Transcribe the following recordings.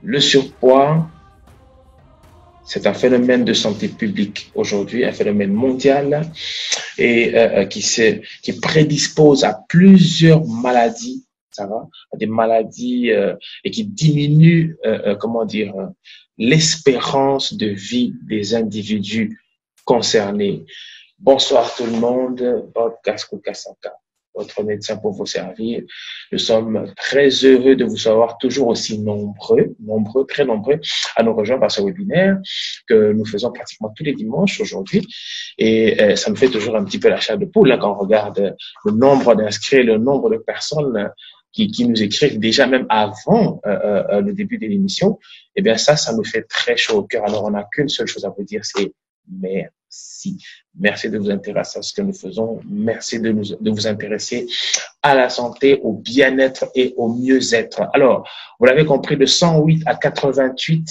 Le surpoids, c'est un phénomène de santé publique aujourd'hui, un phénomène mondial et qui prédispose à plusieurs maladies, ça va, à des maladies et qui diminue, comment dire, l'espérance de vie des individus concernés. Bonsoir tout le monde, Bob Casco Kasaka, votre médecin pour vous servir. Nous sommes très heureux de vous savoir toujours aussi nombreux, très nombreux à nous rejoindre par ce webinaire que nous faisons pratiquement tous les dimanches aujourd'hui. Et ça me fait toujours un petit peu la chair de poule là, quand on regarde le nombre d'inscrits, le nombre de personnes qui nous écrivent déjà même avant le début de l'émission. Eh bien ça nous fait très chaud au cœur. Alors on n'a qu'une seule chose à vous dire, c'est merci. Merci de vous intéresser à ce que nous faisons. Merci de vous intéresser à la santé, au bien-être et au mieux-être. Alors, vous l'avez compris, de 108 à 88,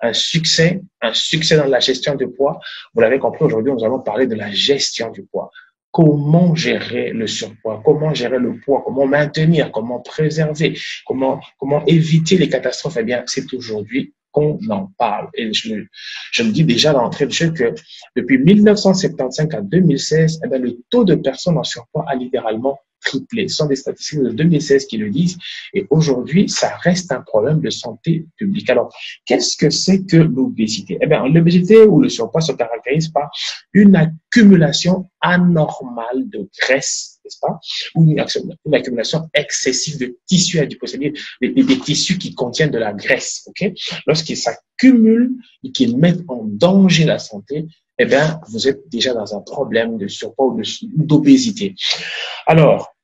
un succès dans la gestion du poids. Vous l'avez compris, aujourd'hui, nous allons parler de la gestion du poids. Comment gérer le surpoids? Comment gérer le poids? Comment maintenir? Comment préserver? Comment éviter les catastrophes? Eh bien, c'est aujourd'hui qu'on en parle. Et je me dis déjà d'entrée de jeu que depuis 1975 à 2016, eh bien, le taux de personnes en surpoids a littéralement triplé. Ce sont des statistiques de 2016 qui le disent. Et aujourd'hui, ça reste un problème de santé publique. Alors, qu'est-ce que c'est que l'obésité? Eh bien, l'obésité ou le surpoids se caractérise par une accumulation anormale de graisse, n'est-ce pas? Ou une accumulation excessive de tissus adipeux, c'est-à-dire des tissus qui contiennent de la graisse, ok? Lorsqu'ils s'accumulent et qu'ils mettent en danger la santé, eh bien, vous êtes déjà dans un problème de surpoids ou d'obésité. Alors,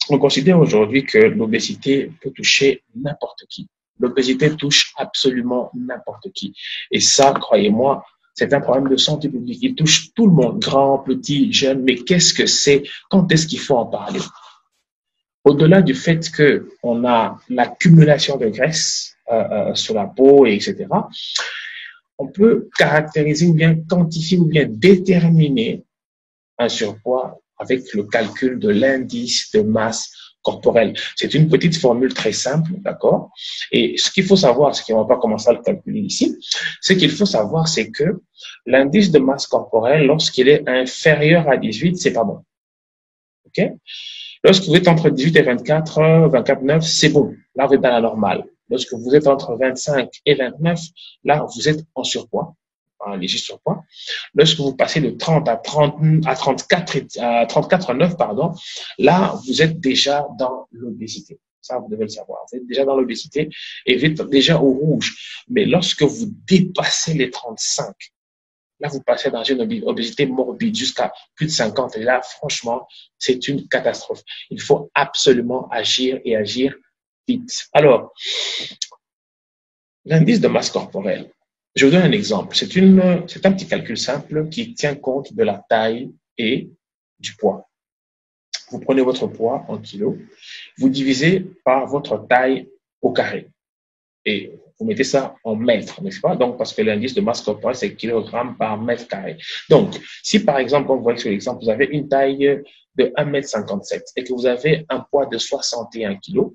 on considère aujourd'hui que l'obésité peut toucher n'importe qui. L'obésité touche absolument n'importe qui. Et ça, croyez-moi, c'est un problème de santé publique. Il touche tout le monde, grand, petit, jeune. Mais qu'est-ce que c'est? Quand est-ce qu'il faut en parler? Au-delà du fait qu'on a l'accumulation de graisse sur la peau, etc., on peut caractériser ou bien quantifier ou bien déterminer un surpoids avec le calcul de l'indice de masse corporelle. C'est une petite formule très simple, d'accord? Et ce qu'il faut savoir, c'est qu'on ne va pas commencer à le calculer ici, ce qu'il faut savoir, c'est que l'indice de masse corporelle, lorsqu'il est inférieur à 18, c'est pas bon. OK? Lorsque vous êtes entre 18 et 24, 24,9, c'est bon. Là, vous êtes dans la normale. Lorsque vous êtes entre 25 et 29, là, vous êtes en surpoids, en léger surpoids. Lorsque vous passez de 30 à 34,9, pardon, là, vous êtes déjà dans l'obésité. Ça, vous devez le savoir. Vous êtes déjà dans l'obésité et vous êtes déjà au rouge. Mais lorsque vous dépassez les 35, là, vous passez dans une obésité morbide jusqu'à plus de 50. Et là, franchement, c'est une catastrophe. Il faut absolument agir et agir vite. Alors, l'indice de masse corporelle. Je vous donne un exemple. C'est un petit calcul simple qui tient compte de la taille et du poids. Vous prenez votre poids en kilos, vous divisez par votre taille au carré. Et vous mettez ça en mètres, n'est-ce pas? Donc, parce que l'indice de masse corporelle, c'est kilogramme par mètre carré. Donc, si par exemple, comme vous voyez sur l'exemple, vous avez une taille de 1,57 m et que vous avez un poids de 61 kg,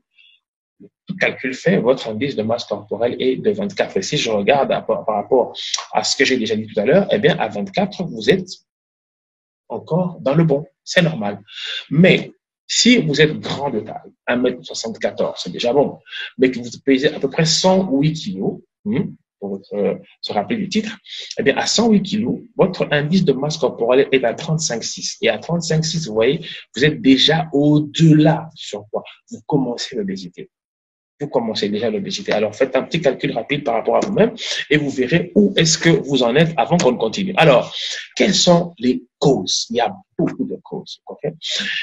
tout calcul fait, votre indice de masse corporelle est de 24. Et si je regarde par rapport à ce que j'ai déjà dit tout à l'heure, eh bien, à 24, vous êtes encore dans le bon. C'est normal. Mais si vous êtes grand de taille, 1,74 m, c'est déjà bon, mais que vous pesez à peu près 108 kg, pour se rappeler du titre, eh bien, à 108 kg, votre indice de masse corporelle est à 35,6. Et à 35,6, vous voyez, vous êtes déjà au-delà du surpoids. Vous commencez l'obésité. Vous commencez déjà l'obésité. Alors, faites un petit calcul rapide par rapport à vous-même et vous verrez où est-ce que vous en êtes avant qu'on continue. Alors, quelles sont les causes? Il y a beaucoup de causes. Okay?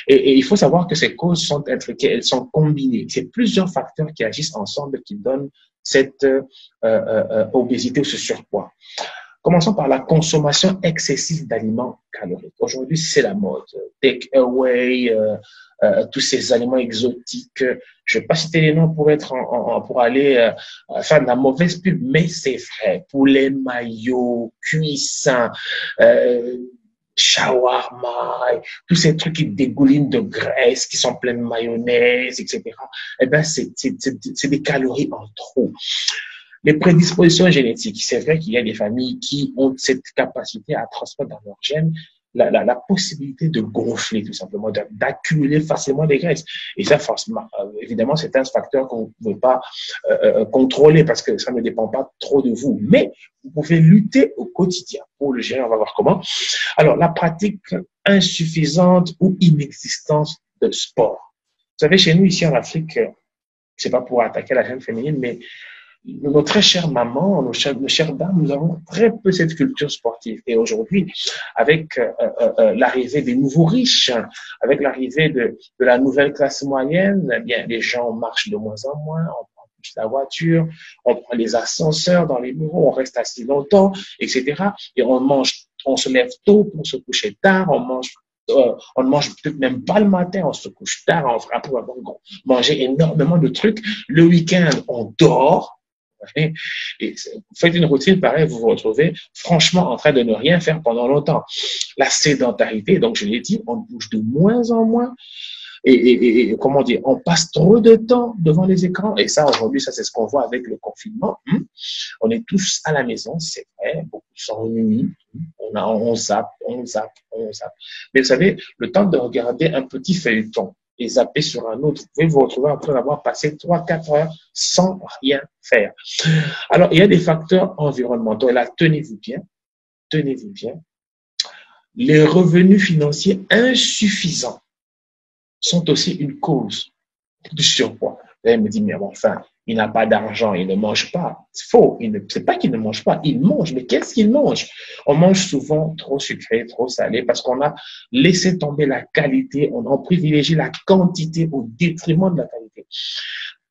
Et il faut savoir que ces causes sont intriquées, elles sont combinées. C'est plusieurs facteurs qui agissent ensemble qui donnent cette obésité ou ce surpoids. Commençons par la consommation excessive d'aliments caloriques. Aujourd'hui, c'est la mode. Take away, tous ces aliments exotiques. Je ne vais pas citer les noms pour aller faire de la mauvaise pub, mais c'est vrai. Poulet mayo, cuisson, shawarma, tous ces trucs qui dégoulinent de graisse, qui sont pleins de mayonnaise, etc. Eh ben, c'est des calories en trop. Les prédispositions génétiques, c'est vrai qu'il y a des familles qui ont cette capacité à transmettre dans leur gènes la possibilité de gonfler, tout simplement, d'accumuler facilement des graisses. Et ça, forcément, évidemment, c'est un facteur que vous ne pouvez pas contrôler parce que ça ne dépend pas trop de vous. Mais vous pouvez lutter au quotidien pour le gérer. On va voir comment. Alors, la pratique insuffisante ou inexistante de sport. Vous savez, chez nous, ici en Afrique, c'est pas pour attaquer la jeune féminine, mais nos très chères mamans, nos chères dames, nous avons très peu cette culture sportive. Et aujourd'hui, avec l'arrivée des nouveaux riches, avec l'arrivée de la nouvelle classe moyenne, eh bien, les gens marchent de moins en moins, on prend plus la voiture, on prend les ascenseurs dans les bureaux, on reste assis longtemps, etc. Et on mange, on se lève tôt pour se coucher tard, on ne mange peut-être même pas le matin, on se couche tard, après avoir mangé énormément de trucs. Le week-end, on dort. Et vous faites une routine pareille, vous vous retrouvez franchement en train de ne rien faire pendant longtemps. La sédentarité, donc je l'ai dit, on bouge de moins en moins. Et comment dire, on passe trop de temps devant les écrans. Et ça, aujourd'hui, ça c'est ce qu'on voit avec le confinement. On est tous à la maison, c'est vrai, beaucoup s'ennuient. On zappe. Mais vous savez, le temps de regarder un petit feuilleton et zapper sur un autre, vous pouvez vous retrouver après avoir passé 3-4 heures sans rien faire. Alors, il y a des facteurs environnementaux. Et là, tenez-vous bien. Les revenus financiers insuffisants sont aussi une cause du surpoids. Là, il me dit, mais enfin, il n'a pas d'argent, il ne mange pas. C'est faux. C'est pas qu'il ne mange pas, il mange. Mais qu'est-ce qu'il mange? On mange souvent trop sucré, trop salé, parce qu'on a laissé tomber la qualité, on a privilégié la quantité au détriment de la qualité.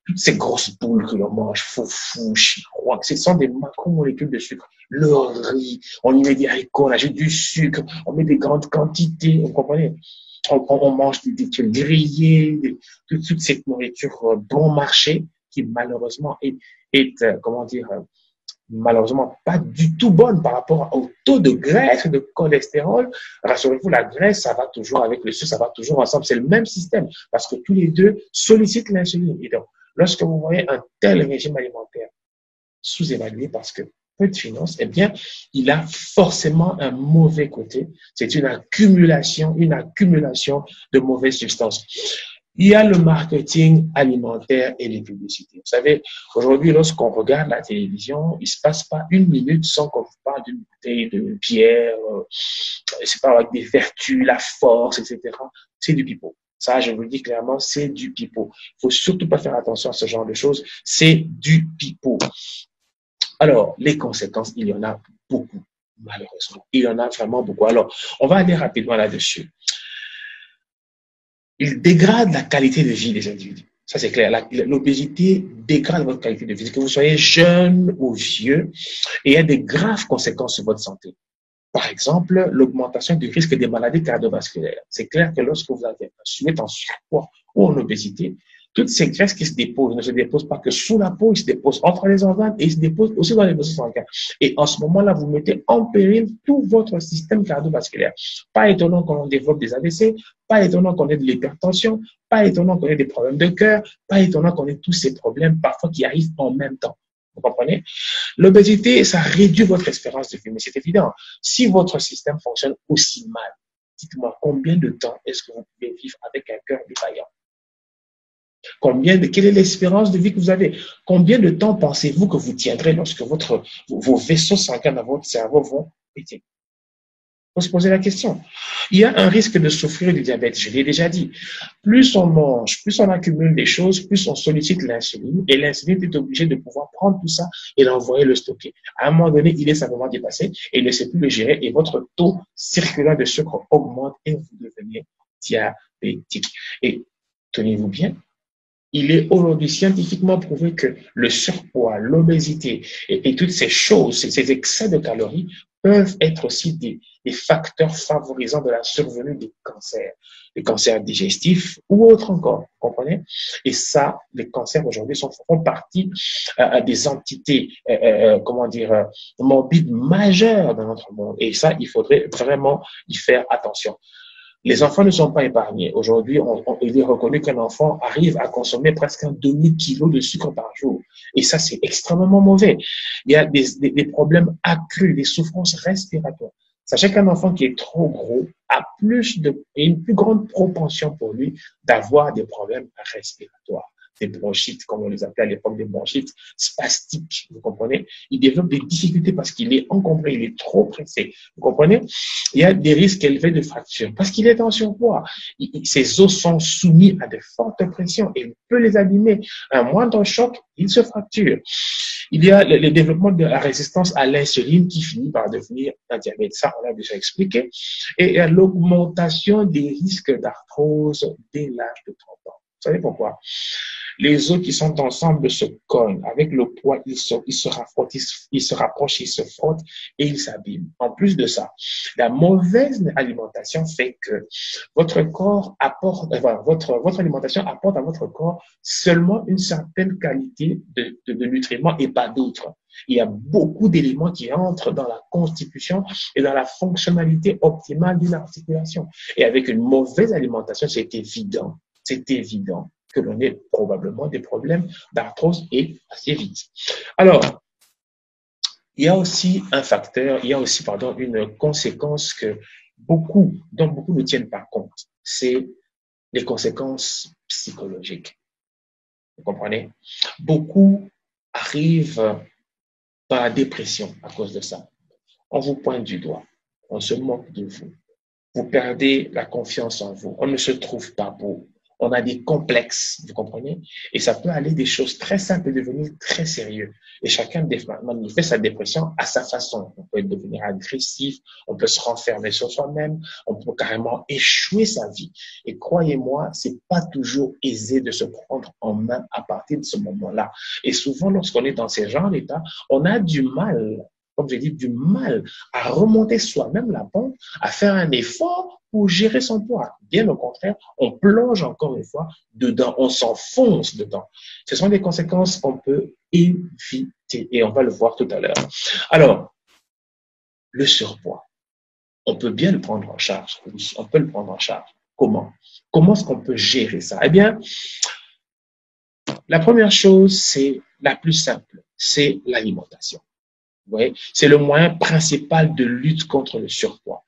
Toutes ces grosses boules que l'on mange, foufou, chirouac, ce sont des macromolécules de sucre. Le riz, on y met des haricots, on ajoute du sucre, on met des grandes quantités, vous comprenez? On mange des trucs grillés, toute cette nourriture bon marché qui malheureusement est comment dire, malheureusement pas du tout bonne par rapport au taux de graisse et de cholestérol. Rassurez-vous, la graisse, ça va toujours avec le sucre, ça va toujours ensemble. C'est le même système parce que tous les deux sollicitent l'insuline. Et donc, lorsque vous voyez un tel régime alimentaire sous-évalué parce que peu de finances, eh bien, il a forcément un mauvais côté. C'est une accumulation de mauvaises substances. Il y a le marketing alimentaire et les publicités. Vous savez, aujourd'hui, lorsqu'on regarde la télévision, il ne se passe pas une minute sans qu'on vous parle d'une bouteille de bière, c'est pas avec des vertus, la force, etc. C'est du pipeau. Ça, je vous le dis clairement, c'est du pipeau. Il faut surtout pas faire attention à ce genre de choses. C'est du pipeau. Alors, les conséquences, il y en a beaucoup, malheureusement. Il y en a vraiment beaucoup. Alors, on va aller rapidement là-dessus. Il dégrade la qualité de vie des individus. Ça, c'est clair. L'obésité dégrade votre qualité de vie. Que vous soyez jeune ou vieux, et il y a des graves conséquences sur votre santé. Par exemple, l'augmentation du risque des maladies cardiovasculaires. C'est clair que lorsque vous êtes en surpoids ou en obésité, toutes ces graisses qui se déposent ne se déposent pas que sous la peau, ils se déposent entre les organes et ils se déposent aussi dans les vaisseaux sanguins. Et en ce moment-là, vous mettez en péril tout votre système cardiovasculaire. Pas étonnant qu'on développe des AVC, pas étonnant qu'on ait de l'hypertension, pas étonnant qu'on ait des problèmes de cœur, pas étonnant qu'on ait tous ces problèmes parfois qui arrivent en même temps. Vous comprenez? L'obésité, ça réduit votre espérance de vie, mais c'est évident. Si votre système fonctionne aussi mal, dites-moi combien de temps est-ce que vous pouvez vivre avec un cœur défaillant? Quelle est l'espérance de vie que vous avez? Combien de temps pensez-vous que vous tiendrez lorsque vos vaisseaux sanguins dans votre cerveau vont péter? Il faut se poser la question. Il y a un risque de souffrir du diabète, je l'ai déjà dit. Plus on mange, plus on accumule des choses, plus on sollicite l'insuline, et l'insuline est obligée de pouvoir prendre tout ça et l'envoyer le stocker. À un moment donné, il est simplement dépassé et il ne sait plus le gérer, et votre taux circulaire de sucre augmente et vous devenez diabétique. Et tenez-vous bien, Il est aujourd'hui scientifiquement prouvé que le surpoids, l'obésité et toutes ces choses, ces excès de calories peuvent être aussi des facteurs favorisant de la survenue des cancers digestifs ou autres encore, vous comprenez? Et ça, les cancers aujourd'hui font partie des entités, comment dire, morbides majeures dans notre monde. Et ça, il faudrait vraiment y faire attention. Les enfants ne sont pas épargnés. Aujourd'hui, il est reconnu qu'un enfant arrive à consommer presque un demi-kilo de sucre par jour. Et ça, c'est extrêmement mauvais. Il y a des problèmes accrus, des souffrances respiratoires. Sachez qu'un enfant qui est trop gros a une plus grande propension pour lui d'avoir des problèmes respiratoires, des bronchites, comme on les appelait à l'époque, des bronchites spastiques, vous comprenez? Il développe des difficultés parce qu'il est encombré, il est trop pressé, vous comprenez? Il y a des risques élevés de fracture parce qu'il est en surpoids. Ses os sont soumis à de fortes pressions et il peut les abîmer. Un moindre choc, il se fracture. Il y a le développement de la résistance à l'insuline qui finit par devenir un diabète. Ça, on l'a déjà expliqué. Et l'augmentation des risques d'arthrose dès l'âge de 30 ans. Vous savez pourquoi? Les os qui sont ensemble se cognent. Avec le poids, ils se rapprochent, ils se frottent et ils s'abîment. En plus de ça, la mauvaise alimentation fait que votre corps apporte, votre alimentation apporte à votre corps seulement une certaine qualité de nutriments et pas d'autres. Il y a beaucoup d'éléments qui entrent dans la constitution et dans la fonctionnalité optimale d'une articulation. Et avec une mauvaise alimentation, c'est évident que l'on ait probablement des problèmes d'arthrose et assez vite. Alors, il y a aussi une conséquence dont beaucoup ne tiennent pas compte. C'est les conséquences psychologiques. Vous comprenez? Beaucoup arrivent dans la dépression à cause de ça. On vous pointe du doigt. On se moque de vous. Vous perdez la confiance en vous. On ne se trouve pas beau. On a des complexes, vous comprenez? Et ça peut aller des choses très simples et devenir très sérieux. Et chacun manifeste sa dépression à sa façon. On peut devenir agressif, on peut se renfermer sur soi-même, on peut carrément échouer sa vie. Et croyez-moi, c'est pas toujours aisé de se prendre en main à partir de ce moment-là. Et souvent, lorsqu'on est dans ces genres d'état, on a du mal, comme je dis, du mal à remonter soi-même la pente, à faire un effort pour gérer son poids. Bien au contraire, on plonge encore une fois dedans, on s'enfonce dedans. Ce sont des conséquences qu'on peut éviter et on va le voir tout à l'heure. Alors, le surpoids, on peut bien le prendre en charge. Oui, on peut le prendre en charge. Comment? Comment est-ce qu'on peut gérer ça? Eh bien, la première chose, c'est la plus simple, c'est l'alimentation. Vous voyez, c'est le moyen principal de lutte contre le surpoids.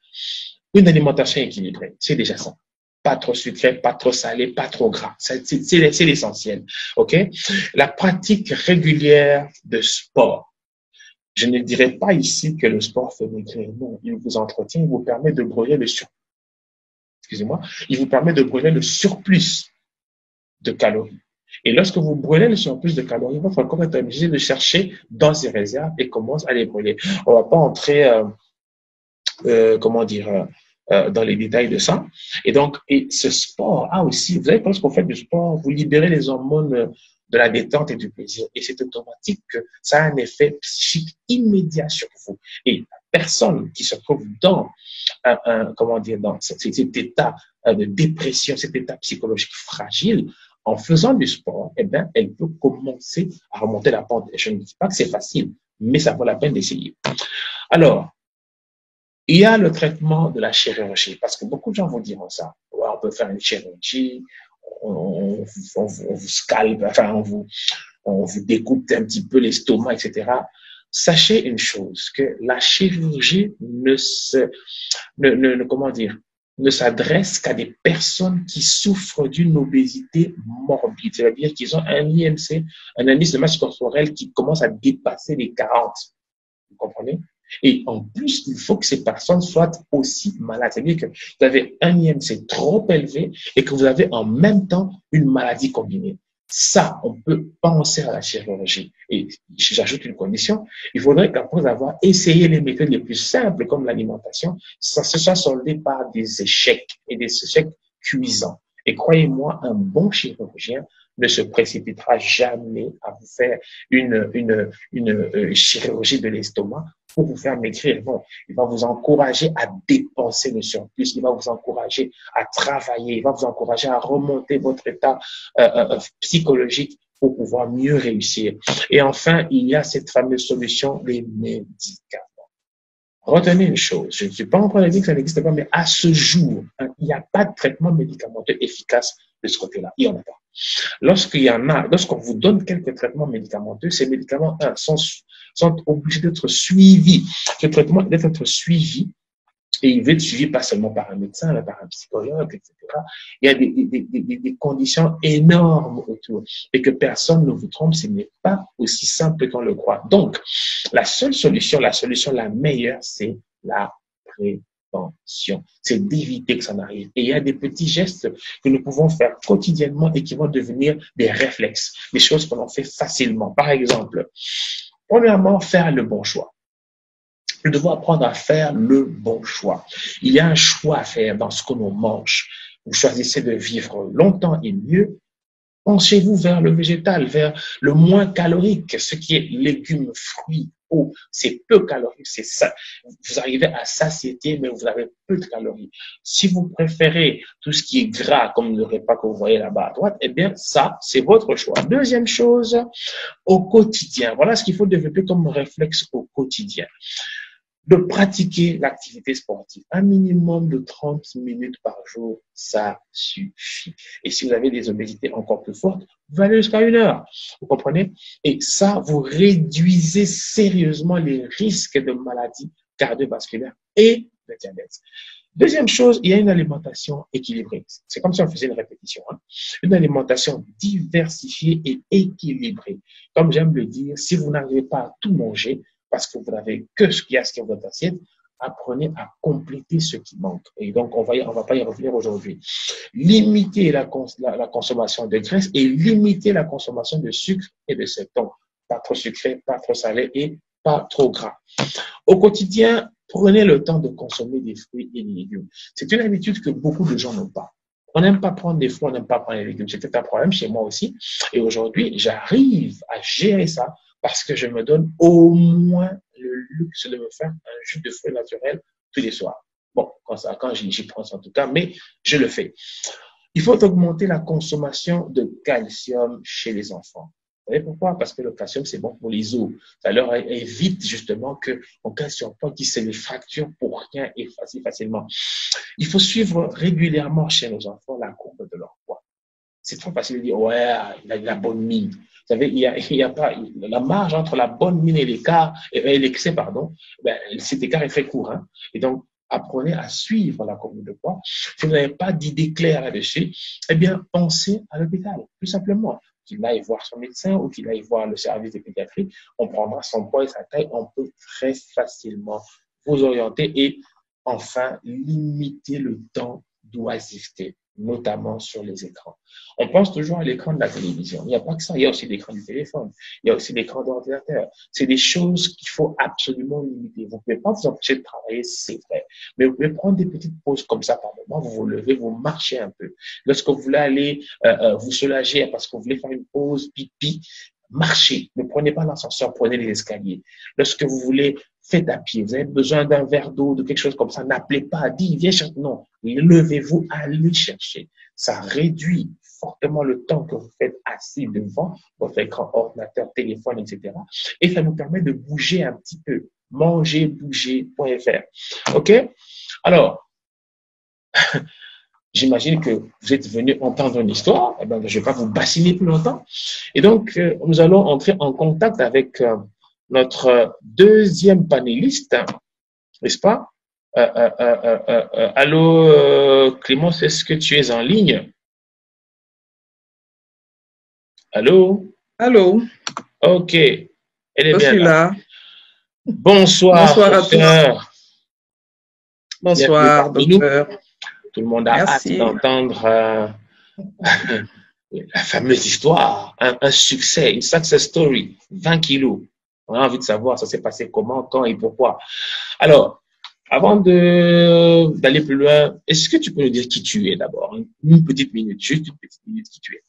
Une alimentation équilibrée, c'est déjà ça. Pas trop sucré, pas trop salé, pas trop gras. C'est l'essentiel. OK? La pratique régulière de sport. Je ne dirais pas ici que le sport fait maigrir. Non, il vous entretient, il vous permet de brûler il vous permet de brûler le surplus de calories. Et lorsque vous brûlez le surplus de calories, votre corps est obligé de chercher dans ses réserves et commence à les brûler. On va pas entrer, dans les détails de ça. Et donc, ce sport a aussi, vous savez, lorsqu'on fait du sport, vous libérez les hormones de la détente et du plaisir. Et c'est automatique que ça a un effet psychique immédiat sur vous. Et la personne qui se trouve dans dans cet état de dépression, cet état psychologique fragile, en faisant du sport, eh bien, elle peut commencer à remonter la pente. Je ne dis pas que c'est facile, mais ça vaut la peine d'essayer. Alors, il y a le traitement de la chirurgie, parce que beaucoup de gens vont dire ça. Ouais, on peut faire une chirurgie, on vous scalpe, enfin, on vous découpe un petit peu l'estomac, etc. Sachez une chose, que la chirurgie ne s'adresse qu'à des personnes qui souffrent d'une obésité morbide, c'est-à-dire qu'ils ont un IMC, un indice de masse corporelle qui commence à dépasser les 40. Vous comprenez? Et en plus, il faut que ces personnes soient aussi malades. C'est-à-dire que vous avez un IMC trop élevé et que vous avez en même temps une maladie combinée. Ça, on peut penser à la chirurgie. Et j'ajoute une condition, il faudrait qu'après avoir essayé les méthodes les plus simples comme l'alimentation, ça se soit soldé par des échecs et des échecs cuisants. Et croyez-moi, un bon chirurgien ne se précipitera jamais à vous faire une chirurgie de l'estomac pour vous faire maigrir. Non, il va vous encourager à dépenser le surplus, il va vous encourager à travailler, il va vous encourager à remonter votre état psychologique pour pouvoir mieux réussir. Et enfin, il y a cette fameuse solution, les médicaments. Retenez une chose, je ne suis pas en train de dire que ça n'existe pas, mais à ce jour, hein, il n'y a pas de traitement médicamenteux efficace de ce côté-là. Il n'y en a pas. Lorsqu'il y en a, lorsqu'on vous donne quelques traitements médicamenteux, ces médicaments sont obligés d'être suivis. Ce traitement doit être suivi et il veut être suivi pas seulement par un médecin, mais par un psychologue, etc. Il y a des conditions énormes autour et que personne ne vous trompe, ce n'est pas aussi simple qu'on le croit. Donc, la solution la meilleure, c'est la prévention. C'est d'éviter que ça n'arrive. Et il y a des petits gestes que nous pouvons faire quotidiennement et qui vont devenir des réflexes, des choses que l'on fait facilement. Par exemple, premièrement, faire le bon choix. Nous devons apprendre à faire le bon choix. Il y a un choix à faire dans ce que l'on mange. Vous choisissez de vivre longtemps et mieux. Penchez-vous vers le végétal, vers le moins calorique, ce qui est légumes, fruits, eau. C'est peu calorique, c'est ça. Vous arrivez à satiété, mais vous avez peu de calories. Si vous préférez tout ce qui est gras, comme le repas que vous voyez là-bas à droite, eh bien, ça, c'est votre choix. Deuxième chose, au quotidien. Voilà ce qu'il faut développer comme réflexe au quotidien. De pratiquer l'activité sportive. Un minimum de 30 minutes par jour, ça suffit. Et si vous avez des obésités encore plus fortes, vous allez jusqu'à 1 heure. Vous comprenez? Et ça, vous réduisez sérieusement les risques de maladies cardiovasculaires et de diabète. Deuxième chose, il y a une alimentation équilibrée. C'est comme si on faisait une répétition. Hein? Une alimentation diversifiée et équilibrée. Comme j'aime le dire, si vous n'arrivez pas à tout manger, parce que vous n'avez que ce qu'il y a dans votre assiette, apprenez à compléter ce qui manque. Et donc, on va pas y revenir aujourd'hui. Limitez la consommation de graisse et limitez la consommation de sucre et de sel. Donc, pas trop sucré, pas trop salé et pas trop gras. Au quotidien, prenez le temps de consommer des fruits et des légumes. C'est une habitude que beaucoup de gens n'ont pas. On n'aime pas prendre des fruits, on n'aime pas prendre des légumes. C'était un problème chez moi aussi. Et aujourd'hui, j'arrive à gérer ça parce que je me donne au moins le luxe de me faire un jus de fruits naturel tous les soirs. Bon, quand j'y pense en tout cas, mais je le fais. Il faut augmenter la consommation de calcium chez les enfants. Vous savez pourquoi? Parce que le calcium, c'est bon pour les os. Ça leur évite justement qu'on casse sur point qui se les fracture pour rien et facilement. Il faut suivre régulièrement chez nos enfants la courbe de leur poids. C'est trop facile de dire, ouais, il a la bonne mine. Vous savez, il y a pas, la marge entre la bonne mine et l'écart, et l'excès, pardon, ben, cet écart est très court. Hein. Et donc, apprenez à suivre la courbe de poids. Si vous n'avez pas d'idée claire là-dessus, eh bien, pensez à l'hôpital, tout simplement. Qu'il aille voir son médecin ou qu'il aille voir le service de pédiatrie, on prendra son poids et sa taille, on peut très facilement vous orienter et enfin limiter le temps d'oisiveté, notamment sur les écrans. On pense toujours à l'écran de la télévision. Il n'y a pas que ça. Il y a aussi l'écran du téléphone. Il y a aussi l'écran d'ordinateur. C'est des choses qu'il faut absolument limiter. Vous ne pouvez pas vous empêcher de travailler, c'est vrai. Mais vous pouvez prendre des petites pauses comme ça par moment. Vous vous levez, vous marchez un peu. Lorsque vous voulez aller vous soulager parce que vous voulez faire une pause pipi, marchez. Ne prenez pas l'ascenseur, prenez les escaliers. Lorsque vous voulez, faites à pied. Vous avez besoin d'un verre d'eau, de quelque chose comme ça. N'appelez pas, dites, viens chercher. Non, levez-vous, allez chercher. Ça réduit fortement le temps que vous faites assis devant votre écran, ordinateur, téléphone, etc. Et ça nous permet de bouger un petit peu. Manger, bouger.fr. OK? Alors, j'imagine que vous êtes venu entendre une histoire. Eh ben, je ne vais pas vous bassiner plus longtemps. Et donc, nous allons entrer en contact avec notre deuxième panéliste, n'est-ce pas? Allô, Clémence, est-ce que tu es en ligne? Allô? Allô, Ok, elle est je bien suis là. là. Bonsoir, Bonsoir à tous. docteur. Bienvenue Bonsoir, parmi nous. docteur. Tout le monde a hâte Merci. d'entendre la fameuse histoire, un succès, une success story, 20 kilos. On a envie de savoir ça s'est passé comment, quand et pourquoi. Alors, avant d'aller plus loin, est-ce que tu peux nous dire qui tu es d'abord? Une petite minute, juste une petite minute qui tu es.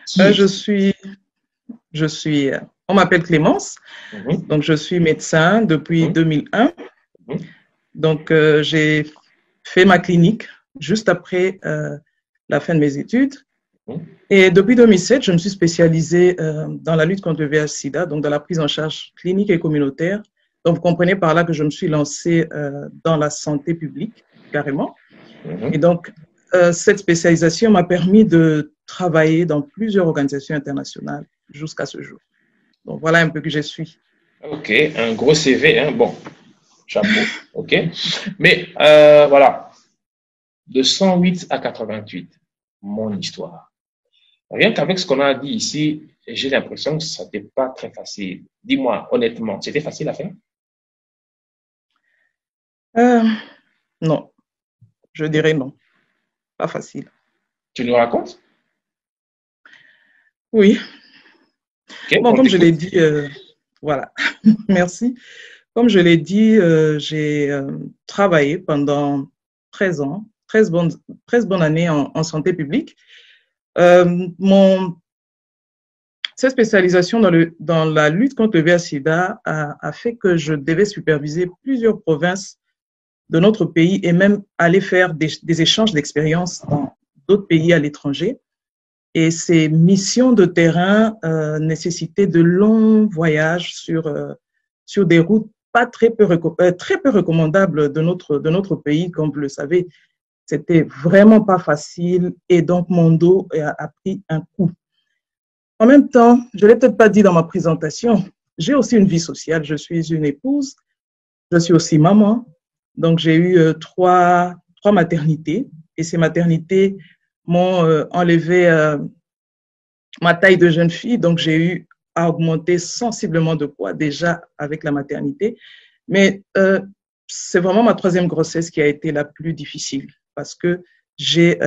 Qui Je est? suis, je suis, on m'appelle Clémence, Mhm, donc je suis médecin depuis mhm, 2001. mhm, Donc, j'ai fait ma clinique juste après la fin de mes études. mhm. Et depuis 2007, je me suis spécialisée dans la lutte contre le VIH-Sida, donc dans la prise en charge clinique et communautaire. Donc, vous comprenez par là que je me suis lancée dans la santé publique, carrément. Et Mhm. donc, cette spécialisation m'a permis de travailler dans plusieurs organisations internationales jusqu'à ce jour. Donc, voilà un peu qui je suis. Ok, un gros CV, hein? Bon, chapeau, ok. Mais voilà, de 108 à 88, mon histoire. Rien qu'avec ce qu'on a dit ici, j'ai l'impression que ça n'était pas très facile. Dis-moi honnêtement, c'était facile à faire? Euh, non, je dirais non, pas facile. Tu nous racontes? Oui, Ok, bon, on comme je l'ai t'écoute. dit, voilà, merci. Comme je l'ai dit, j'ai travaillé pendant 13 ans, 13 bonnes années en santé publique. Mon, cette spécialisation dans la lutte contre le VIH-Sida a fait que je devais superviser plusieurs provinces de notre pays et même aller faire des échanges d'expériences dans d'autres pays à l'étranger. Et ces missions de terrain nécessitaient de longs voyages sur des routes pas très peu recommandables de notre pays. Comme vous le savez, c'était vraiment pas facile et donc mon dos a pris un coup. En même temps, je ne l'ai peut-être pas dit dans ma présentation, j'ai aussi une vie sociale. Je suis une épouse, je suis aussi maman. Donc, j'ai eu trois maternités et ces maternités m'ont enlevé ma taille de jeune fille. Donc, j'ai eu à augmenter sensiblement de poids déjà avec la maternité. Mais c'est vraiment ma troisième grossesse qui a été la plus difficile parce que j'ai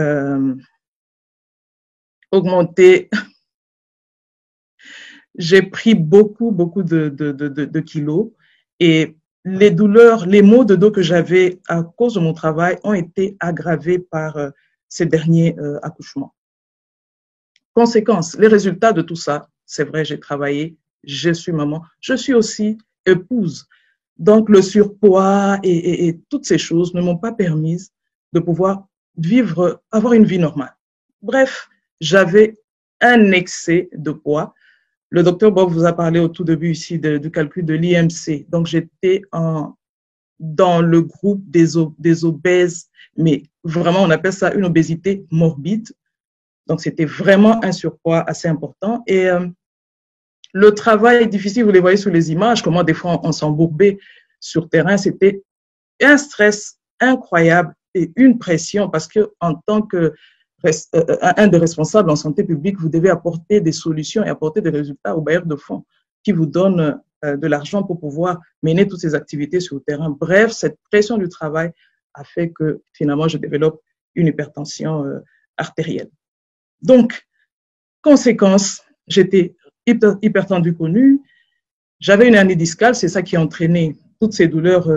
augmenté, j'ai pris beaucoup de kilos et les douleurs, les maux de dos que j'avais à cause de mon travail ont été aggravés par ces derniers accouchements. Conséquence, les résultats de tout ça, c'est vrai, j'ai travaillé, je suis maman, je suis aussi épouse. Donc, le surpoids et toutes ces choses ne m'ont pas permis de pouvoir vivre, avoir une vie normale. Bref, j'avais un excès de poids. Le docteur Bob vous a parlé au tout début ici du calcul de l'IMC. Donc, j'étais dans le groupe des obèses, mais vraiment, on appelle ça une obésité morbide. Donc, c'était vraiment un surpoids assez important. Et le travail est difficile, vous les voyez sur les images, comment des fois on s'embourbait sur terrain. C'était un stress incroyable et une pression parce que en tant que un des responsables en santé publique, vous devez apporter des solutions et apporter des résultats aux bailleurs de fonds qui vous donnent de l'argent pour pouvoir mener toutes ces activités sur le terrain. Bref, cette pression du travail a fait que finalement je développe une hypertension artérielle. Donc, conséquence, j'étais hypertendue connue, j'avais une hernie discale, c'est ça qui a entraîné toutes ces douleurs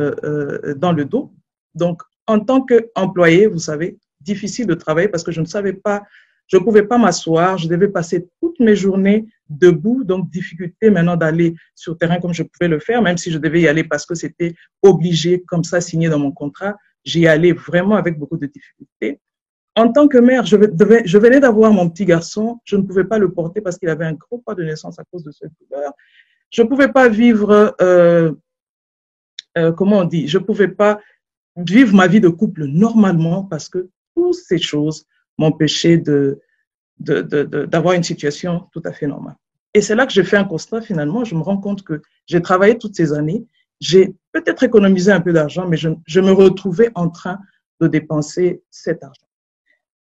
dans le dos. Donc, en tant qu'employé, vous savez, difficile de travailler parce que je ne savais pas, je ne pouvais pas m'asseoir, je devais passer toutes mes journées debout, donc difficulté maintenant d'aller sur le terrain comme je pouvais le faire, même si je devais y aller parce que c'était obligé, comme ça, signé dans mon contrat, j'y allais vraiment avec beaucoup de difficultés. En tant que mère, je venais d'avoir mon petit garçon, je ne pouvais pas le porter parce qu'il avait un gros poids de naissance à cause de cette douleur. Je ne pouvais pas vivre, comment on dit, je ne pouvais pas vivre ma vie de couple normalement parce que toutes ces choses m'empêchaient d'avoir une situation tout à fait normale. Et c'est là que j'ai fait un constat finalement, je me rends compte que j'ai travaillé toutes ces années, j'ai peut-être économisé un peu d'argent, mais je me retrouvais en train de dépenser cet argent.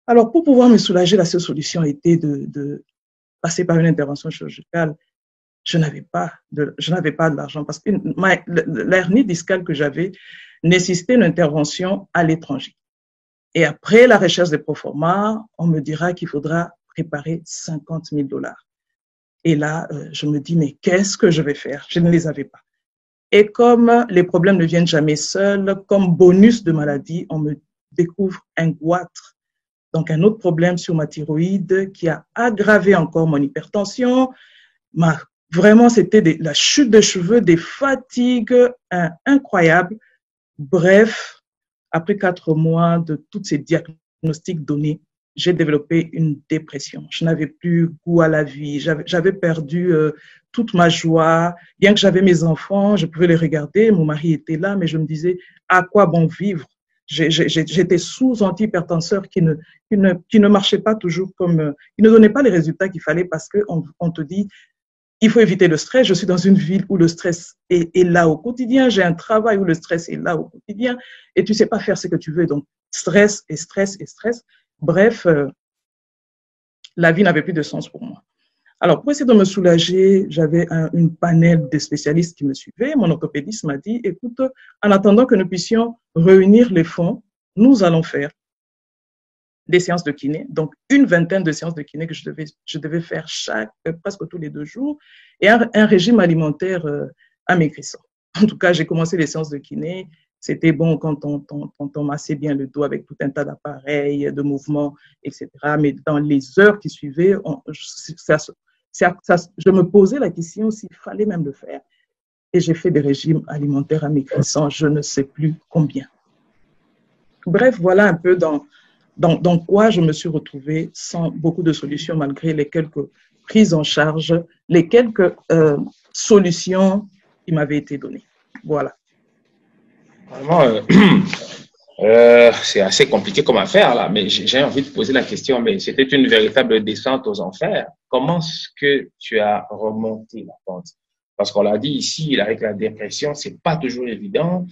Alors, pour pouvoir me soulager, la seule solution était de passer par une intervention chirurgicale. Je n'avais pas de l'argent parce que l'hernie discale que j'avais nécessitait une intervention à l'étranger. Et après la recherche des proformas, on me dira qu'il faudra préparer 50 000 dollars. Et là, je me dis, mais qu'est-ce que je vais faire? Je ne les avais pas. Et comme les problèmes ne viennent jamais seuls, comme bonus de maladie, on me découvre un goitre Donc, un autre problème sur ma thyroïde qui a aggravé encore mon hypertension. Vraiment, c'était la chute de cheveux, des fatigues incroyables. Bref, après 4 mois de tous ces diagnostics donnés, j'ai développé une dépression. Je n'avais plus goût à la vie. J'avais perdu toute ma joie. Bien que j'avais mes enfants, je pouvais les regarder. Mon mari était là, mais je me disais, à quoi bon vivre? J'étais sous antihypertenseur qui ne marchait pas toujours qui ne donnait pas les résultats qu'il fallait parce qu'on te dit, il faut éviter le stress. Je suis dans une ville où le stress est là au quotidien. J'ai un travail où le stress est là au quotidien et tu sais pas faire ce que tu veux. Donc, stress et stress et stress. Bref, la vie n'avait plus de sens pour moi. Alors, pour essayer de me soulager, j'avais une panel de spécialistes qui me suivaient. Mon orthopédiste m'a dit, écoute, en attendant que nous puissions réunir les fonds, nous allons faire des séances de kiné, donc une vingtaine de séances de kiné que je devais faire presque tous les 2 jours, et un régime alimentaire amaigrissant. En tout cas, j'ai commencé les séances de kiné. C'était bon quand on massait bien le dos avec tout un tas d'appareils, de mouvements, etc. Mais dans les heures qui suivaient, je me posais la question s'il fallait même le faire. Et j'ai fait des régimes alimentaires amaigrissants, je ne sais plus combien. Bref, voilà un peu dans quoi je me suis retrouvée sans beaucoup de solutions, malgré les quelques prises en charge, les quelques solutions qui m'avaient été données. Voilà. Vraiment, c'est assez compliqué comme affaire, là, mais j'ai envie de poser la question, mais c'était une véritable descente aux enfers. Comment est-ce que tu as remonté la pente? Parce qu'on l'a dit ici, avec la dépression, c'est pas toujours évident.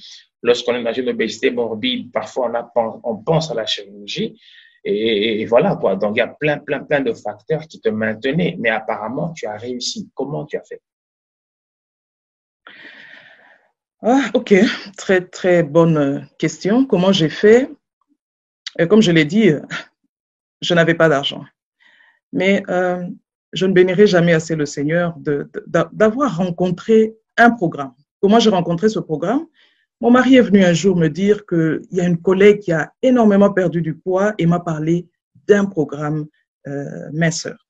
Lorsqu'on est dans une obésité morbide, parfois on pense à la chirurgie. Et voilà, quoi. Donc, il y a plein de facteurs qui te maintenaient. Mais apparemment, tu as réussi. Comment tu as fait? Ah, ok, très bonne question. Comment j'ai fait? Comme je l'ai dit, je n'avais pas d'argent. Mais je ne bénirai jamais assez le Seigneur d'avoir rencontré un programme. Comment j'ai rencontré ce programme? Mon mari est venu un jour me dire qu'il y a une collègue qui a énormément perdu du poids et m'a parlé d'un programme minceur.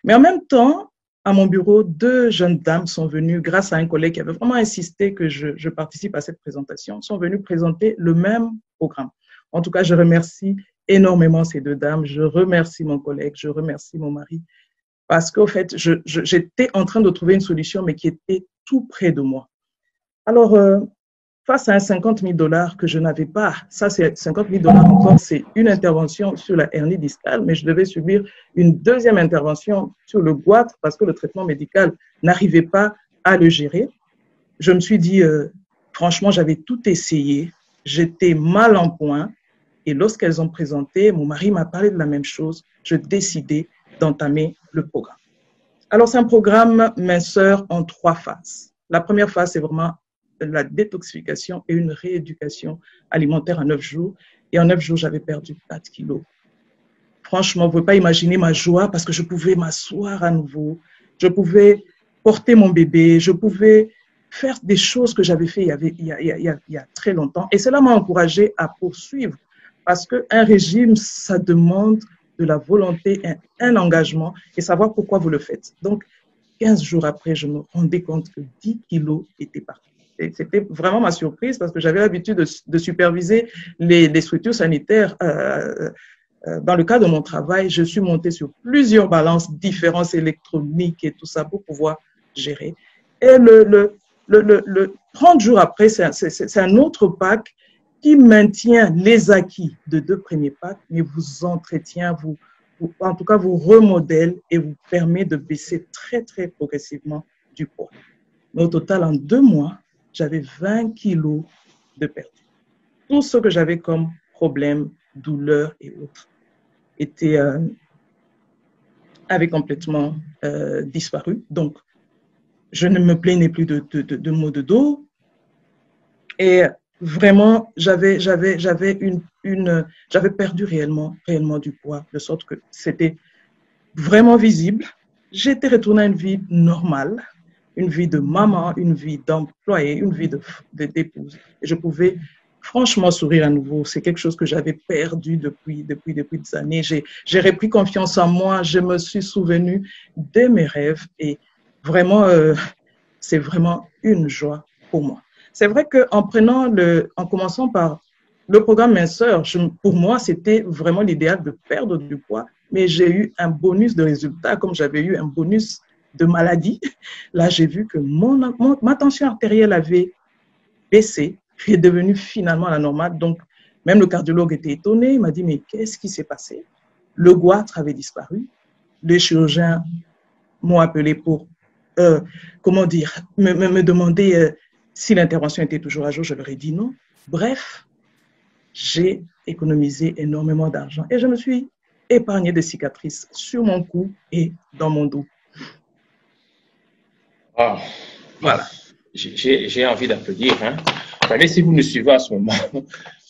Mais en même temps, à mon bureau, 2 jeunes dames sont venues, grâce à un collègue qui avait vraiment insisté que je participe à cette présentation, sont venues présenter le même programme. En tout cas, je remercie énormément ces 2 dames. Je remercie mon collègue, je remercie mon mari, parce qu'au fait, j'étais en train de trouver une solution, mais qui était tout près de moi. Alors, face à un 50 000 $ que je n'avais pas, ça c'est 50 000 $ encore, c'est une intervention sur la hernie discale, mais je devais subir une deuxième intervention sur le goitre parce que le traitement médical n'arrivait pas à le gérer. Je me suis dit, franchement, j'avais tout essayé, j'étais mal en point, et lorsqu'elles ont présenté, mon mari m'a parlé de la même chose, je décidai d'entamer le programme. Alors, c'est un programme minceur en 3 phases. La première phase, c'est vraiment la détoxification et une rééducation alimentaire en 9 jours. Et en 9 jours, j'avais perdu 4 kilos. Franchement, vous ne pouvez pas imaginer ma joie parce que je pouvais m'asseoir à nouveau, je pouvais porter mon bébé, je pouvais faire des choses que j'avais fait il y a très longtemps. Et cela m'a encouragée à poursuivre parce qu'un régime, ça demande de la volonté, un engagement et savoir pourquoi vous le faites. Donc, 15 jours après, je me rendais compte que 10 kilos étaient partis. C'était vraiment ma surprise parce que j'avais l'habitude de superviser les structures sanitaires. Dans le cadre de mon travail, je suis montée sur plusieurs balances différentes électroniques et tout ça pour pouvoir gérer. Et le 30 jours après, c'est un autre pack qui maintient les acquis de 2 premiers packs, mais vous entretient, en tout cas vous remodèle et vous permet de baisser très progressivement du poids. Mais au total, en 2 mois, j'avais 20 kilos de perdu. Tout ce que j'avais comme problème, douleur et autres avait complètement disparu. Donc, je ne me plaignais plus de maux de dos. Et vraiment, j'avais perdu réellement du poids, de sorte que c'était vraiment visible. J'étais retournée à une vie normale, une vie de maman, une vie d'employée, une vie d'épouse. Et je pouvais franchement, sourire à nouveau, c'est quelque chose que j'avais perdu depuis des années. J'ai repris confiance en moi, je me suis souvenu de mes rêves et vraiment, c'est vraiment une joie pour moi. C'est vrai en commençant par le programme Minceur, pour moi, c'était vraiment l'idéal de perdre du poids, mais j'ai eu un bonus de résultats, comme j'avais eu un bonus de maladie. Là, j'ai vu que ma tension artérielle avait baissé, est devenue finalement la normale. Donc, même le cardiologue était étonné. Il m'a dit, mais qu'est-ce qui s'est passé? Le goitre avait disparu. Les chirurgiens m'ont appelé pour, comment dire, me demander si l'intervention était toujours à jour. Je leur ai dit non. Bref, j'ai économisé énormément d'argent et je me suis épargné des cicatrices sur mon cou et dans mon dos. Oh, voilà. J'ai envie d'applaudir. Hein. Savez, si vous nous suivez à ce moment,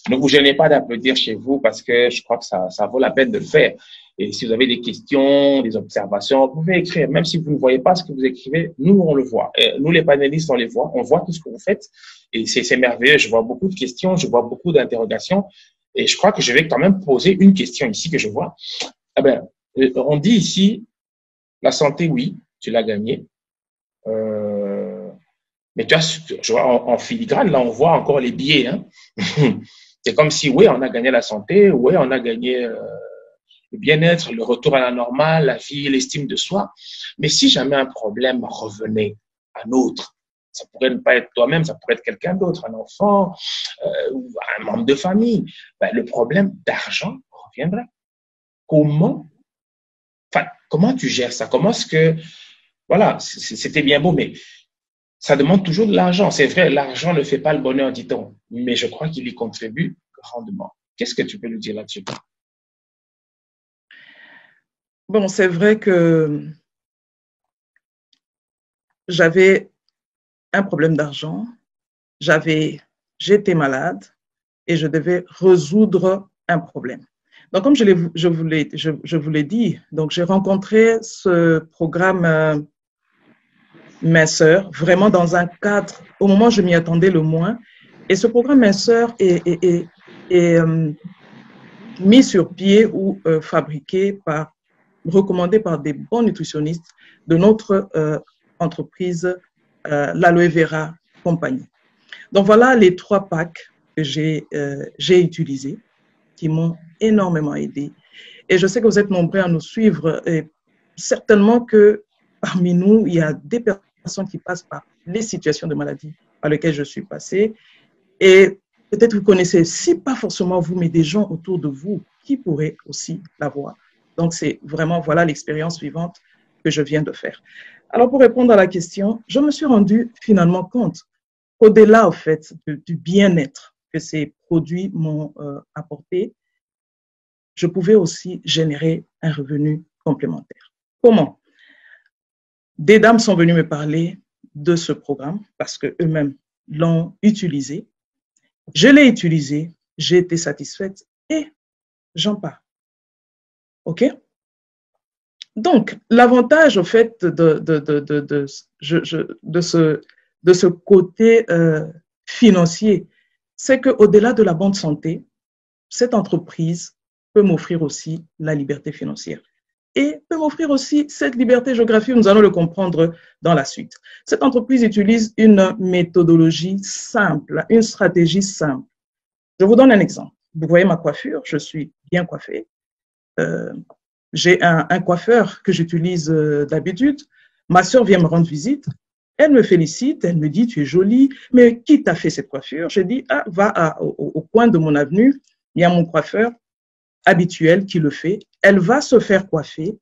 ne vous gênez pas d'applaudir chez vous parce que je crois que ça vaut la peine de le faire. Et si vous avez des questions, des observations, vous pouvez écrire. Même si vous ne voyez pas ce que vous écrivez, nous, on le voit. Et nous, les panélistes, on les voit. On voit tout ce que vous faites. Et c'est merveilleux. Je vois beaucoup de questions, je vois beaucoup d'interrogations. Et je crois que je vais quand même poser une question ici que je vois. Ah ben, on dit ici, la santé, oui, tu l'as gagnée. Mais tu vois, en filigrane, là, on voit encore les billets. Hein. C'est comme si, oui, on a gagné la santé, oui, on a gagné le bien-être, le retour à la normale, la vie, l'estime de soi. Mais si jamais un problème revenait à un autre, ça pourrait ne pas être toi-même, ça pourrait être quelqu'un d'autre, un enfant ou un membre de famille, ben, le problème d'argent reviendrait. Comment tu gères ça? Comment est-ce que, voilà, c'était bien beau, mais ça demande toujours de l'argent. C'est vrai, l'argent ne fait pas le bonheur, dit-on, mais je crois qu'il y contribue grandement. Qu'est-ce que tu peux nous dire là-dessus? Bon, c'est vrai que j'avais un problème d'argent, j'étais malade et je devais résoudre un problème. Donc, comme je vous l'ai dit, donc j'ai rencontré ce programme Minceur vraiment dans un cadre, au moment où je m'y attendais le moins. Et ce programme Minceur est mis sur pied ou recommandé par des bons nutritionnistes de notre entreprise, l'Aloe Vera Compagnie. Donc voilà les 3 packs que j'ai utilisés, qui m'ont énormément aidé. Et je sais que vous êtes nombreux à nous suivre et certainement que parmi nous, il y a des personnes qui passent par les situations de maladie par lesquelles je suis passée. Et peut-être vous connaissez, si pas forcément vous, mais des gens autour de vous qui pourraient aussi l'avoir. Donc, c'est vraiment, voilà l'expérience suivante que je viens de faire. Alors, pour répondre à la question, je me suis rendu finalement compte qu'au-delà, au fait, du bien-être que ces produits m'ont apporté, je pouvais aussi générer un revenu complémentaire. Comment? Des dames sont venues me parler de ce programme parce qu'eux-mêmes l'ont utilisé. Je l'ai utilisé, j'ai été satisfaite et j'en pars. OK? Donc, l'avantage, au fait, de ce côté financier, c'est qu'au-delà de la bonne santé, cette entreprise peut m'offrir aussi la liberté financière et peut m'offrir aussi cette liberté géographique. Nous allons le comprendre dans la suite. Cette entreprise utilise une méthodologie simple, une stratégie simple. Je vous donne un exemple. Vous voyez ma coiffure, je suis bien coiffée. J'ai un coiffeur que j'utilise d'habitude. Ma soeur vient me rendre visite. Elle me félicite, elle me dit, tu es jolie, mais qui t'a fait cette coiffure? Je dis, ah, va au coin de mon avenue, il y a mon coiffeur habituel qui le fait. Elle va se faire coiffer,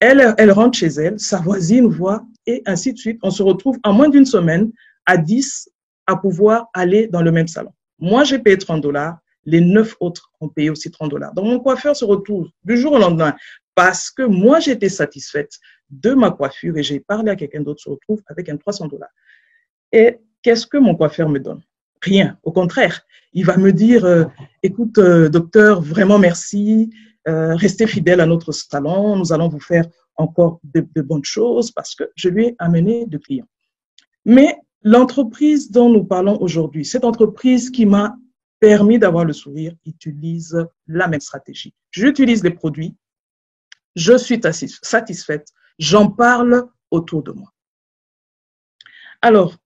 elle rentre chez elle, sa voisine voit, et ainsi de suite. On se retrouve en moins d'une semaine à 10 à pouvoir aller dans le même salon. Moi, j'ai payé $30, les 9 autres ont payé aussi $30. Donc, mon coiffeur se retrouve du jour au lendemain parce que moi, j'étais satisfaite de ma coiffure et j'ai parlé à quelqu'un d'autre, se retrouve avec un $300. Et qu'est-ce que mon coiffeur me donne? Rien. Au contraire, il va me dire, écoute, docteur, vraiment merci, restez fidèle à notre salon, nous allons vous faire encore de bonnes choses parce que je lui ai amené de clients. Mais l'entreprise dont nous parlons aujourd'hui, cette entreprise qui m'a permis d'avoir le sourire utilisent la même stratégie. J'utilise les produits, je suis satisfaite, j'en parle autour de moi. Alors,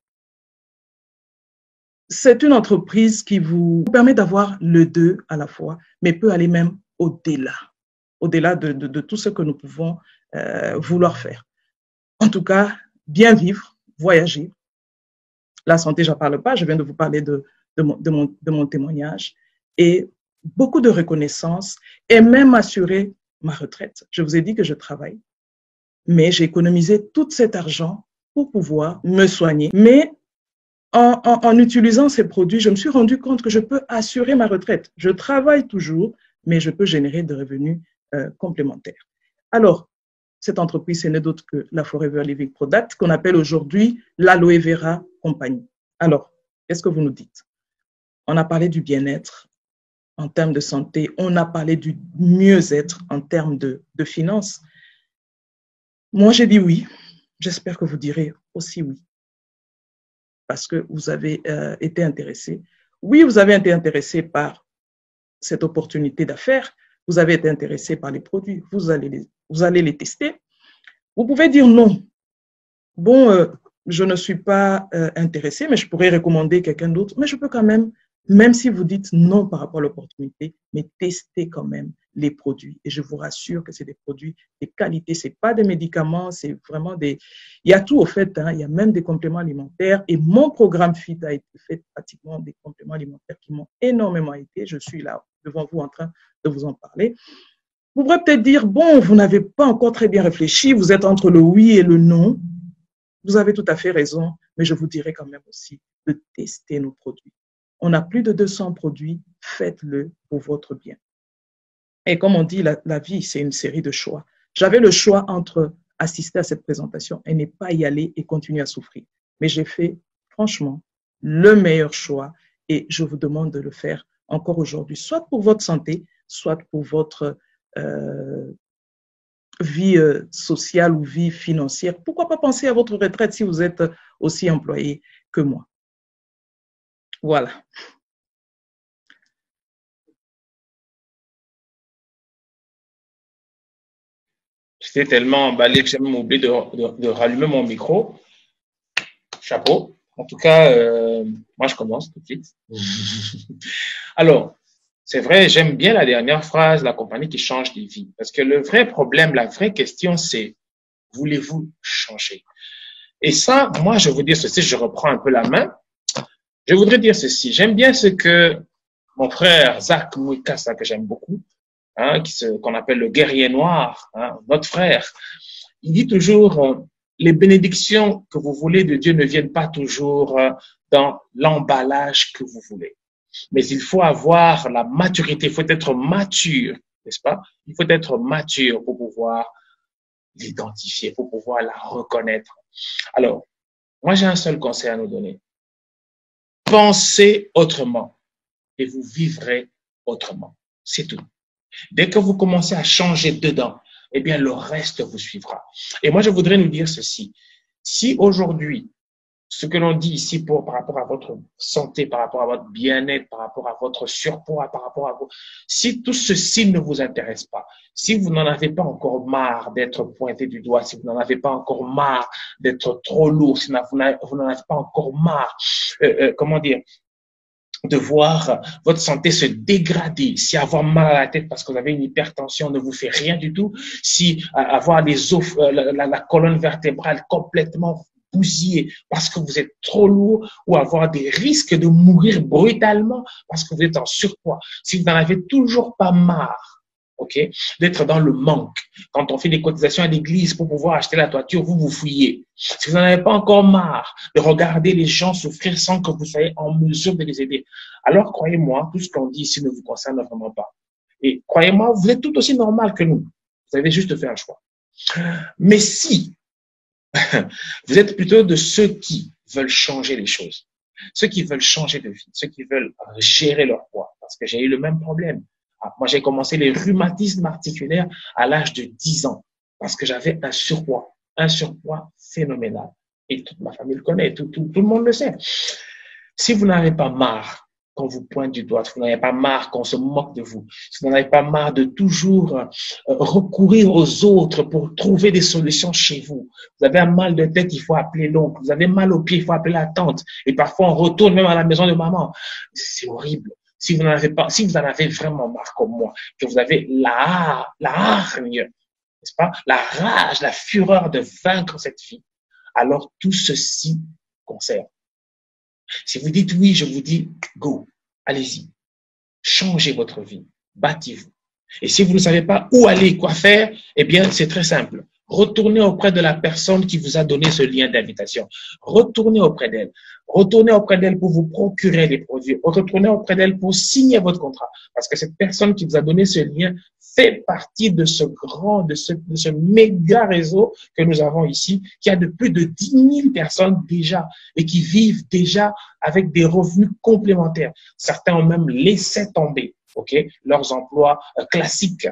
c'est une entreprise qui vous permet d'avoir le deux à la fois, mais peut aller même au-delà de tout ce que nous pouvons vouloir faire. En tout cas, bien vivre, voyager. La santé, j'en parle pas, je viens de vous parler de mon témoignage. Et beaucoup de reconnaissance et même assurer ma retraite. Je vous ai dit que je travaille, mais j'ai économisé tout cet argent pour pouvoir me soigner. Mais en utilisant ces produits, je me suis rendu compte que je peux assurer ma retraite. Je travaille toujours, mais je peux générer des revenus complémentaires. Alors, cette entreprise, ce n'est d'autre que la Forever Living Product, qu'on appelle aujourd'hui l'Aloe Vera Company. Alors, qu'est-ce que vous nous dites? On a parlé du bien-être en termes de santé, on a parlé du mieux-être en termes de finances. Moi, j'ai dit oui. J'espère que vous direz aussi oui, parce que vous avez été intéressé. Oui, vous avez été intéressé par cette opportunité d'affaires. Vous avez été intéressé par les produits. Vous allez les tester. Vous pouvez dire non. Bon, je ne suis pas intéressé, mais je pourrais recommander quelqu'un d'autre. Mais je peux quand même si vous dites non par rapport à l'opportunité, mais testez quand même les produits. Et je vous rassure que c'est des produits de qualité. Ce n'est pas des médicaments, c'est vraiment des... Il y a tout au fait, hein, il y a même des compléments alimentaires. Et mon programme FIT a été fait pratiquement des compléments alimentaires qui m'ont énormément aidé. Je suis là devant vous en train de vous en parler. Vous pourrez peut-être dire, bon, vous n'avez pas encore très bien réfléchi, vous êtes entre le oui et le non. Vous avez tout à fait raison, mais je vous dirais quand même aussi de tester nos produits. On a plus de 200 produits, faites-le pour votre bien. Et comme on dit, la vie, c'est une série de choix. J'avais le choix entre assister à cette présentation et ne pas y aller et continuer à souffrir. Mais j'ai fait, franchement, le meilleur choix et je vous demande de le faire encore aujourd'hui, soit pour votre santé, soit pour votre vie sociale ou vie financière. Pourquoi pas penser à votre retraite si vous êtes aussi employé que moi? Voilà. J'étais tellement emballé que j'ai même oublié de rallumer mon micro. Chapeau. En tout cas, moi, je commence tout de suite. Alors, c'est vrai, j'aime bien la dernière phrase, la compagnie qui change des vies. Parce que le vrai problème, la vraie question, c'est, voulez-vous changer? Et ça, moi, je vais vous dire ceci, je reprends un peu la main. Je voudrais dire ceci. J'aime bien ce que mon frère Zach Mouikassa, que j'aime beaucoup, hein, qu'on appelle le guerrier noir, hein, notre frère, il dit toujours, les bénédictions que vous voulez de Dieu ne viennent pas toujours dans l'emballage que vous voulez. Mais il faut avoir la maturité, il faut être mature, n'est-ce pas? Il faut être mature pour pouvoir l'identifier, pour pouvoir la reconnaître. Alors, moi j'ai un seul conseil à nous donner. Pensez autrement et vous vivrez autrement. C'est tout. Dès que vous commencez à changer dedans, eh bien, le reste vous suivra. Et moi, je voudrais nous dire ceci. Si aujourd'hui, ce que l'on dit ici par rapport à votre santé, par rapport à votre bien-être, par rapport à votre surpoids, par rapport à vous, si tout ceci ne vous intéresse pas, si vous n'en avez pas encore marre d'être pointé du doigt, si vous n'en avez pas encore marre d'être trop lourd, si vous n'en avez pas encore marre, comment dire, de voir votre santé se dégrader, si avoir mal à la tête parce que vous avez une hypertension ne vous fait rien du tout, si avoir les os, la colonne vertébrale complètement bousillée parce que vous êtes trop lourd, ou avoir des risques de mourir brutalement parce que vous êtes en surpoids, si vous n'en avez toujours pas marre, ok, d'être dans le manque. Quand on fait des cotisations à l'église pour pouvoir acheter la toiture, vous fouillez. Si vous n'en avez pas encore marre de regarder les gens souffrir sans que vous soyez en mesure de les aider, alors croyez-moi, tout ce qu'on dit ici ne vous concerne vraiment pas. Et croyez-moi, vous êtes tout aussi normal que nous. Vous avez juste fait un choix. Mais si vous êtes plutôt de ceux qui veulent changer les choses, ceux qui veulent changer de vie, ceux qui veulent gérer leur poids, parce que j'ai eu le même problème. Moi, j'ai commencé les rhumatismes articulaires à l'âge de 10 ans parce que j'avais un surpoids phénoménal. Et toute ma famille le connaît, tout le monde le sait. Si vous n'avez pas marre qu'on vous pointe du doigt, si vous n'en avez pas marre qu'on se moque de vous, si vous n'en avez pas marre de toujours recourir aux autres pour trouver des solutions chez vous. Vous avez un mal de tête, il faut appeler l'oncle. Vous avez mal aux pieds, il faut appeler la tante. Et parfois, on retourne même à la maison de maman. C'est horrible. Si vous n'en avez pas, si vous en avez vraiment marre comme moi, que vous avez la hargne, n'est-ce pas, la rage, la fureur de vaincre cette vie, alors tout ceci concerne. Si vous dites oui, je vous dis go, allez-y, changez votre vie, battez-vous. Et si vous ne savez pas où aller, quoi faire, eh bien, c'est très simple. Retournez auprès de la personne qui vous a donné ce lien d'invitation. Retournez auprès d'elle. Retournez auprès d'elle pour vous procurer les produits. Retournez auprès d'elle pour signer votre contrat. Parce que cette personne qui vous a donné ce lien fait partie de ce méga réseau que nous avons ici, qui a de plus de 10 000 personnes déjà et qui vivent déjà avec des revenus complémentaires. Certains ont même laissé tomber, leurs emplois classiques.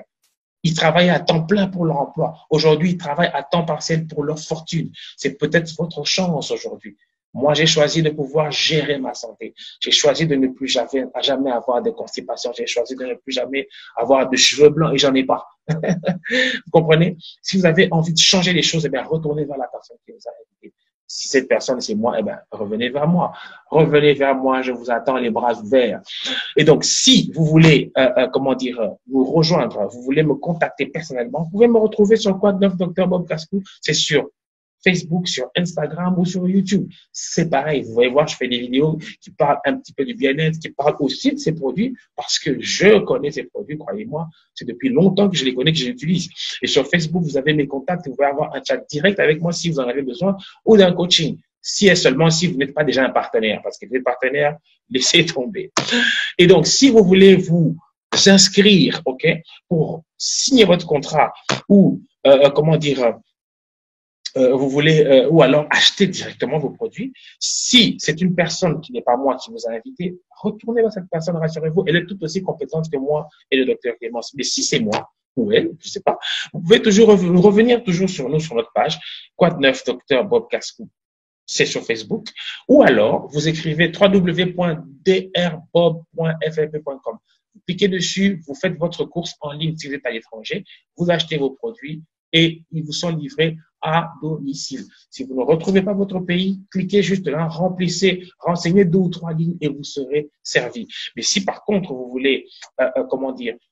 Ils travaillaient à temps plein pour leur emploi. Aujourd'hui, ils travaillent à temps partiel pour leur fortune. C'est peut-être votre chance aujourd'hui. Moi, j'ai choisi de pouvoir gérer ma santé. J'ai choisi de ne plus jamais avoir de constipation. J'ai choisi de ne plus jamais avoir de cheveux blancs et j'en ai pas. Vous comprenez? Si vous avez envie de changer les choses, eh bien, retournez vers la personne qui vous a invité. Si cette personne, c'est moi, eh bien, revenez vers moi. Revenez vers moi, je vous attends les bras ouverts. Et donc, si vous voulez, vous rejoindre, vous voulez me contacter personnellement, vous pouvez me retrouver sur Quoi de neuf Dr Bob Cascou. C'est sur Facebook, sur Instagram ou sur YouTube. C'est pareil. Vous allez voir, je fais des vidéos qui parlent un petit peu du bien-être, qui parlent aussi de ces produits parce que je connais ces produits, croyez-moi. C'est depuis longtemps que je les connais, que je les utilise. Et sur Facebook, vous avez mes contacts. Vous pouvez avoir un chat direct avec moi si vous en avez besoin ou d'un coaching. Si et seulement si vous n'êtes pas déjà un partenaire, parce que les partenaires, laissez tomber. Et donc, si vous voulez vous inscrire, pour signer votre contrat ou, vous voulez, ou alors acheter directement vos produits. Si c'est une personne qui n'est pas moi qui vous a invité, retournez vers cette personne, rassurez-vous, elle est tout aussi compétente que moi et le docteur Clémence. Mais si c'est moi ou elle, je sais pas, vous pouvez toujours revenir toujours sur nous, sur notre page, Quoi de neuf Dr Bob Cascou. C'est sur Facebook. Ou alors, vous écrivez www.drbob.flp.com. Vous cliquez dessus, vous faites votre course en ligne si vous êtes à l'étranger, vous achetez vos produits et ils vous sont livrés à domicile. Si vous ne retrouvez pas votre pays, cliquez juste là, renseignez 2 ou 3 lignes et vous serez servi. Mais si par contre vous voulez,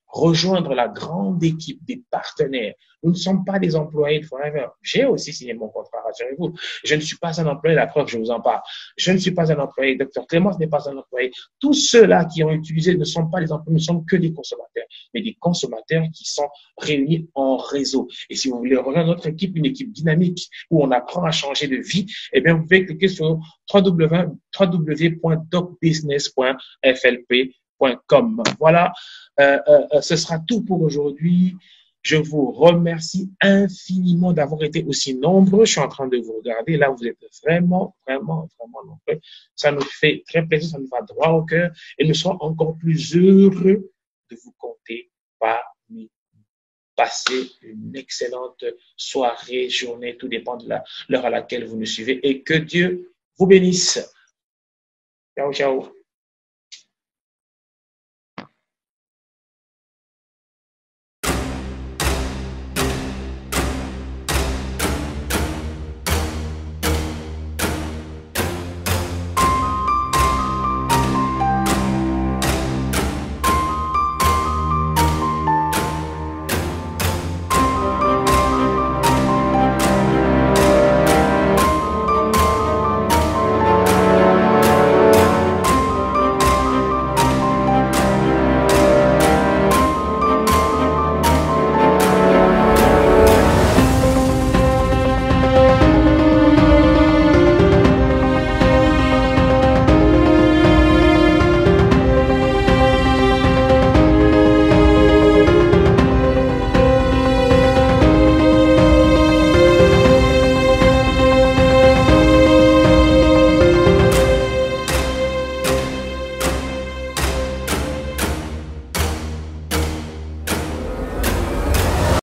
rejoindre la grande équipe des partenaires, nous ne sommes pas des employés de Forever. J'ai aussi signé mon contrat, rassurez-vous. Je ne suis pas un employé, la preuve, je vous en parle. Je ne suis pas un employé. Dr Clémence n'est pas un employé. Tous ceux-là qui ont utilisé ne sont pas des employés, ne sont que des consommateurs, mais des consommateurs qui sont réunis en réseau. Et si vous voulez rejoindre notre équipe, une équipe dynamique où on apprend à changer de vie, eh bien, vous pouvez cliquer sur www.docbusiness.flp.com. Voilà, ce sera tout pour aujourd'hui. Je vous remercie infiniment d'avoir été aussi nombreux. Je suis en train de vous regarder. Là, vous êtes vraiment, vraiment, vraiment nombreux. Ça nous fait très plaisir, ça nous va droit au cœur et nous serons encore plus heureux de vous compter parmi nous. Passez une excellente soirée, journée, tout dépend de l'heure à laquelle vous nous suivez et que Dieu vous bénisse. Ciao, ciao.